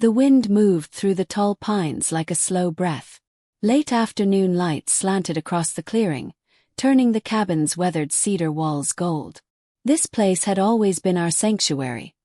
The wind moved through the tall pines like a slow breath. Late afternoon light slanted across the clearing, turning the cabin's weathered cedar walls gold. This place had always been our sanctuary.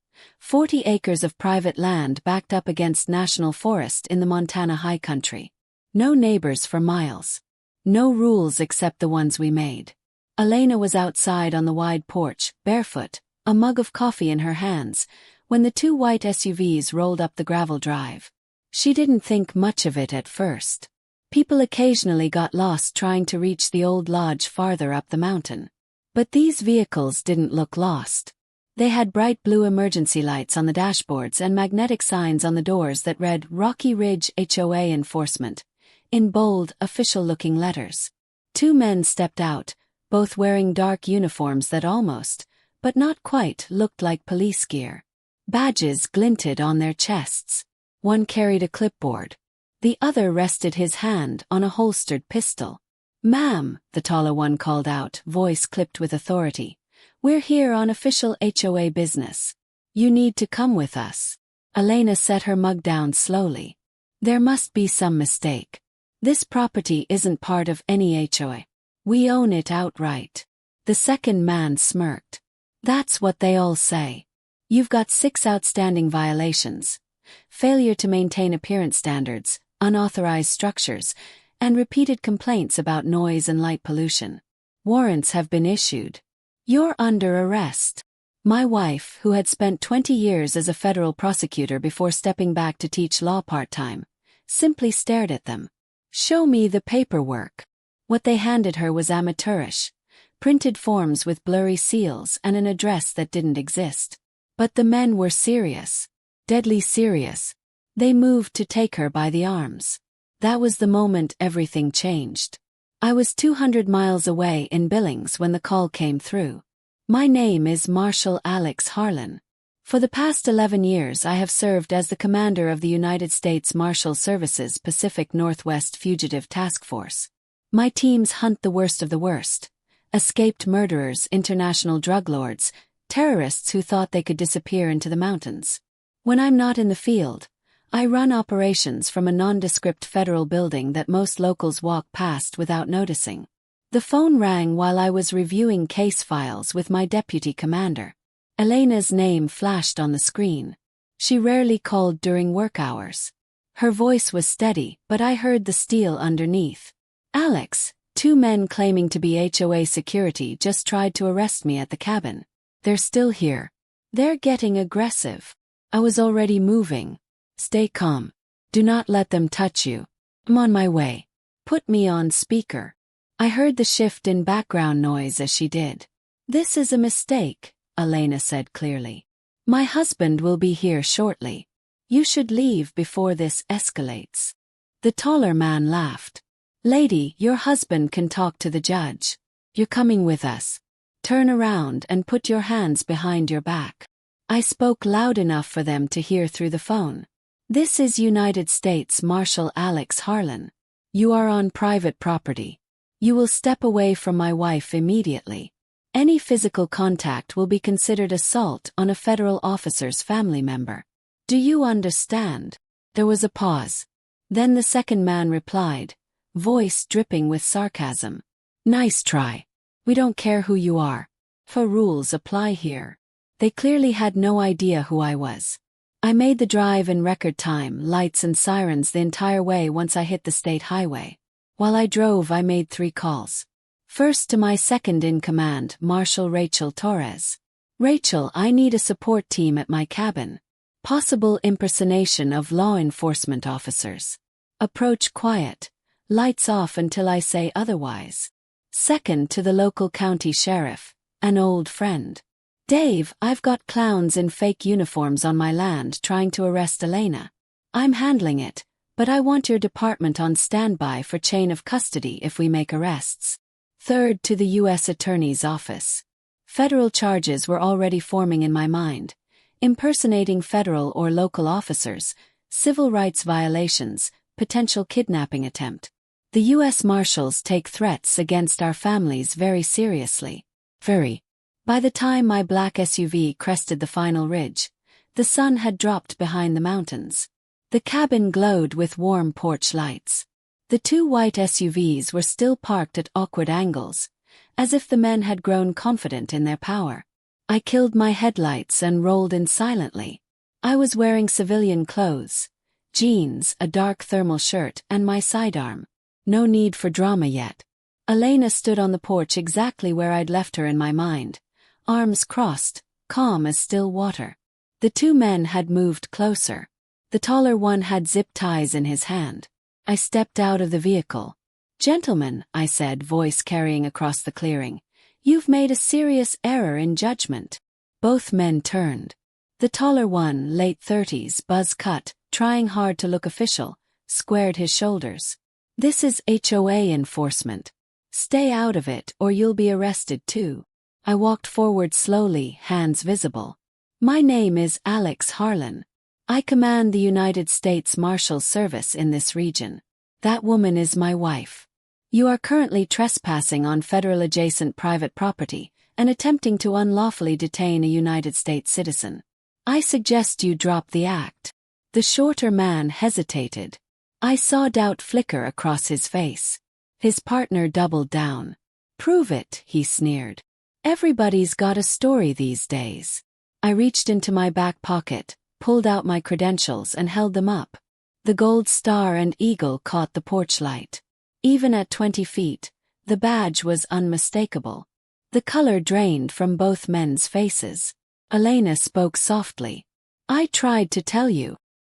40 acres of private land backed up against national forest in the Montana high country. No neighbors for miles. No rules except the ones we made. Elena was outside on the wide porch, barefoot, a mug of coffee in her hands, when the two white SUVs rolled up the gravel drive. She didn't think much of it at first. People occasionally got lost trying to reach the old lodge farther up the mountain. But these vehicles didn't look lost. They had bright blue emergency lights on the dashboards and magnetic signs on the doors that read Rocky Ridge HOA Enforcement, in bold, official-looking letters. Two men stepped out, both wearing dark uniforms that almost, but not quite, looked like police gear. Badges glinted on their chests. One carried a clipboard. The other rested his hand on a holstered pistol. "Ma'am," the taller one called out, voice clipped with authority. "We're here on official HOA business. You need to come with us." Elena set her mug down slowly. "There must be some mistake. This property isn't part of any HOA. We own it outright." The second man smirked. "That's what they all say. You've got 6 outstanding violations. Failure to maintain appearance standards, unauthorized structures, and repeated complaints about noise and light pollution. Warrants have been issued. You're under arrest." My wife, who had spent 20 years as a federal prosecutor before stepping back to teach law part-time, simply stared at them. "Show me the paperwork." What they handed her was amateurish. Printed forms with blurry seals and an address that didn't exist. But the men were serious. Deadly serious. They moved to take her by the arms. That was the moment everything changed. I was 200 miles away in Billings when the call came through. "My name is Marshal Alex Harlan. For the past 11 years I have served as the commander of the United States Marshal Service's Pacific Northwest Fugitive Task Force. My teams hunt the worst of the worst. Escaped murderers, international drug lords, terrorists who thought they could disappear into the mountains. When I'm not in the field, I run operations from a nondescript federal building that most locals walk past without noticing." The phone rang while I was reviewing case files with my deputy commander. Elena's name flashed on the screen. She rarely called during work hours. Her voice was steady, but I heard the steel underneath. "Alex, 2 men claiming to be HOA security just tried to arrest me at the cabin. They're still here. They're getting aggressive." I was already moving. "Stay calm. Do not let them touch you. I'm on my way." "Put me on speaker." I heard the shift in background noise as she did. "This is a mistake," Elena said clearly. "My husband will be here shortly. You should leave before this escalates." The taller man laughed. "Lady, your husband can talk to the judge. You're coming with us. Turn around and put your hands behind your back." I spoke loud enough for them to hear through the phone. "This is United States Marshal Alex Harlan. You are on private property. You will step away from my wife immediately. Any physical contact will be considered assault on a federal officer's family member. Do you understand?" There was a pause. Then the second man replied, voice dripping with sarcasm. "Nice try. We don't care who you are. For rules apply here." They clearly had no idea who I was. I made the drive in record time, lights and sirens the entire way once I hit the state highway. While I drove, I made 3 calls. First to my second-in-command, Marshal Rachel Torres. "Rachel, I need a support team at my cabin. Possible impersonation of law enforcement officers. Approach quiet. Lights off until I say otherwise." Second to the local county sheriff, an old friend. "Dave, I've got clowns in fake uniforms on my land trying to arrest Elena. I'm handling it, but I want your department on standby for chain of custody if we make arrests." Third to the U.S. Attorney's Office. Federal charges were already forming in my mind. Impersonating federal or local officers, civil rights violations, potential kidnapping attempt. The U.S. Marshals take threats against our families very seriously. Very. By the time my black SUV crested the final ridge, the sun had dropped behind the mountains. The cabin glowed with warm porch lights. The two white SUVs were still parked at awkward angles, as if the men had grown confident in their power. I killed my headlights and rolled in silently. I was wearing civilian clothes, jeans, a dark thermal shirt, and my sidearm. No need for drama yet. Elena stood on the porch exactly where I'd left her in my mind, arms crossed, calm as still water. The two men had moved closer. The taller one had zip ties in his hand. I stepped out of the vehicle. "Gentlemen," I said, voice carrying across the clearing, "you've made a serious error in judgment." Both men turned. The taller one, late 30s, buzz cut, trying hard to look official, squared his shoulders. "This is HOA enforcement. Stay out of it or you'll be arrested too." I walked forward slowly, hands visible. "My name is Alex Harlan. I command the United States Marshals Service in this region. That woman is my wife. You are currently trespassing on federal-adjacent private property and attempting to unlawfully detain a United States citizen. I suggest you drop the act." The shorter man hesitated. I saw doubt flicker across his face. His partner doubled down. "Prove it," he sneered. "Everybody's got a story these days." I reached into my back pocket, pulled out my credentials and held them up. The gold star and eagle caught the porch light. Even at 20 feet, the badge was unmistakable. The color drained from both men's faces. Elena spoke softly. "I tried to tell you."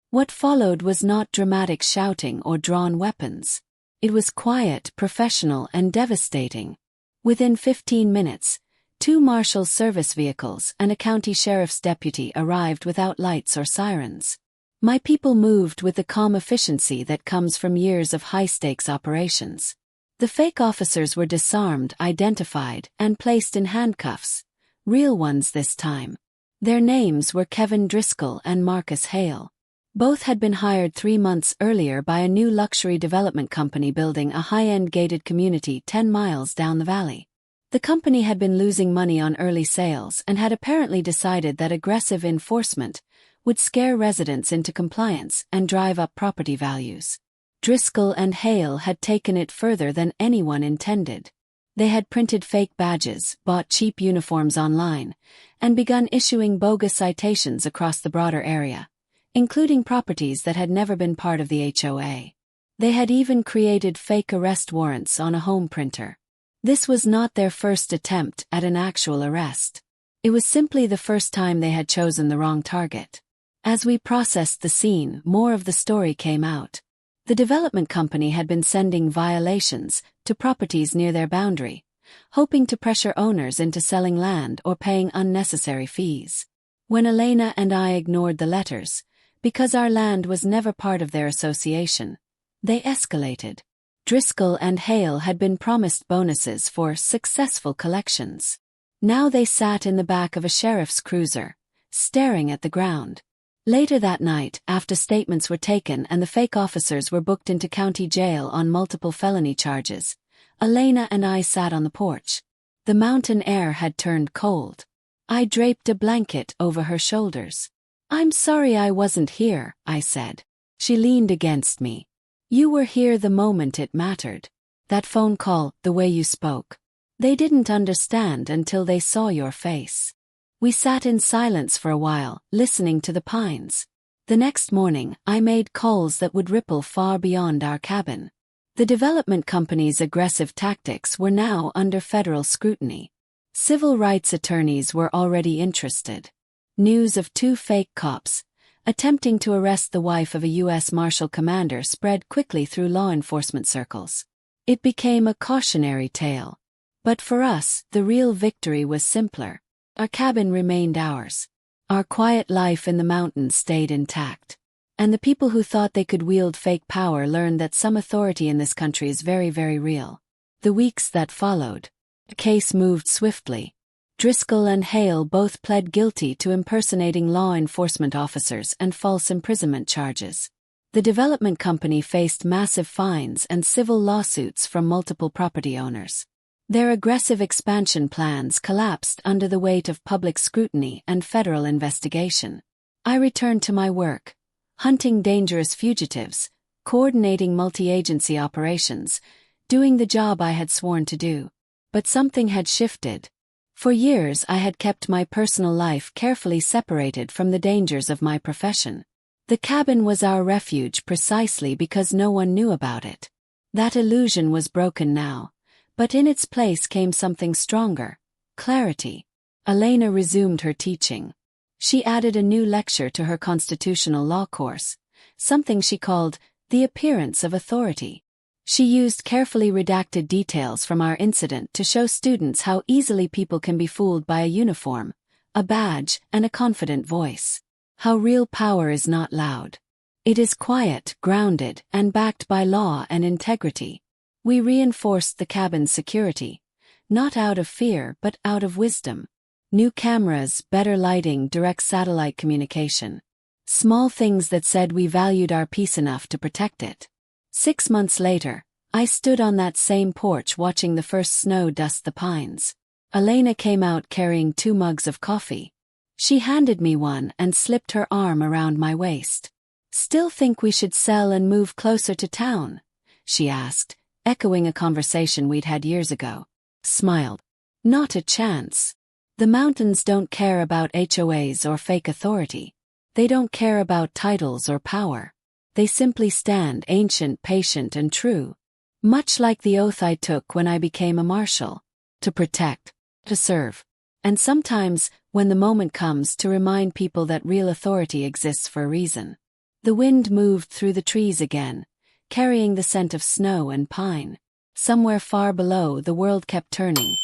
What followed was not dramatic shouting or drawn weapons. It was quiet, professional, and devastating. Within 15 minutes, 2 Marshals service vehicles and a county sheriff's deputy arrived without lights or sirens. My people moved with the calm efficiency that comes from years of high-stakes operations. The fake officers were disarmed, identified, and placed in handcuffs. Real ones this time. Their names were Kevin Driscoll and Marcus Hale. Both had been hired 3 months earlier by a new luxury development company building a high-end gated community 10 miles down the valley. The company had been losing money on early sales and had apparently decided that aggressive enforcement would scare residents into compliance and drive up property values. Driscoll and Hale had taken it further than anyone intended. They had printed fake badges, bought cheap uniforms online, and begun issuing bogus citations across the broader area, including properties that had never been part of the HOA. They had even created fake arrest warrants on a home printer. This was not their first attempt at an actual arrest. It was simply the first time they had chosen the wrong target. As we processed the scene, more of the story came out. The development company had been sending violations to properties near their boundary, hoping to pressure owners into selling land or paying unnecessary fees. When Elena and I ignored the letters, because our land was never part of their association, they escalated. Driscoll and Hale had been promised bonuses for successful collections. Now they sat in the back of a sheriff's cruiser, staring at the ground. Later that night, after statements were taken and the fake officers were booked into county jail on multiple felony charges, Elena and I sat on the porch. The mountain air had turned cold. I draped a blanket over her shoulders. "I'm sorry I wasn't here," I said. She leaned against me. "You were here the moment it mattered. That phone call, the way you spoke. They didn't understand until they saw your face." We sat in silence for a while, listening to the pines. The next morning, I made calls that would ripple far beyond our cabin. The development company's aggressive tactics were now under federal scrutiny. Civil rights attorneys were already interested. News of 2 fake cops attempting to arrest the wife of a U.S. Marshal commander spread quickly through law enforcement circles. It became a cautionary tale. But for us, the real victory was simpler. Our cabin remained ours. Our quiet life in the mountains stayed intact. And the people who thought they could wield fake power learned that some authority in this country is very, very real. The weeks that followed, the case moved swiftly. Driscoll and Hale both pled guilty to impersonating law enforcement officers and false imprisonment charges. The development company faced massive fines and civil lawsuits from multiple property owners. Their aggressive expansion plans collapsed under the weight of public scrutiny and federal investigation. I returned to my work, hunting dangerous fugitives, coordinating multi-agency operations, doing the job I had sworn to do. But something had shifted. For years I had kept my personal life carefully separated from the dangers of my profession. The cabin was our refuge precisely because no one knew about it. That illusion was broken now, but in its place came something stronger: clarity. Elena resumed her teaching. She added a new lecture to her constitutional law course, something she called the appearance of authority. She used carefully redacted details from our incident to show students how easily people can be fooled by a uniform, a badge, and a confident voice. How real power is not loud. It is quiet, grounded, and backed by law and integrity. We reinforced the cabin's security, not out of fear but out of wisdom. New cameras, better lighting, direct satellite communication. Small things that said we valued our peace enough to protect it. 6 months later, I stood on that same porch watching the first snow dust the pines. Elena came out carrying 2 mugs of coffee. She handed me one and slipped her arm around my waist. "Still think we should sell and move closer to town?" she asked, echoing a conversation we'd had years ago. Smiled. "Not a chance. The mountains don't care about HOAs or fake authority. They don't care about titles or power. They simply stand ancient, patient, and true. Much like the oath I took when I became a marshal. To protect, to serve. And sometimes, when the moment comes, to remind people that real authority exists for a reason." The wind moved through the trees again, carrying the scent of snow and pine. Somewhere far below, the world kept turning,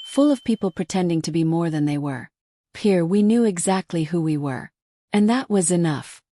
full of people pretending to be more than they were. Here we knew exactly who we were. And that was enough.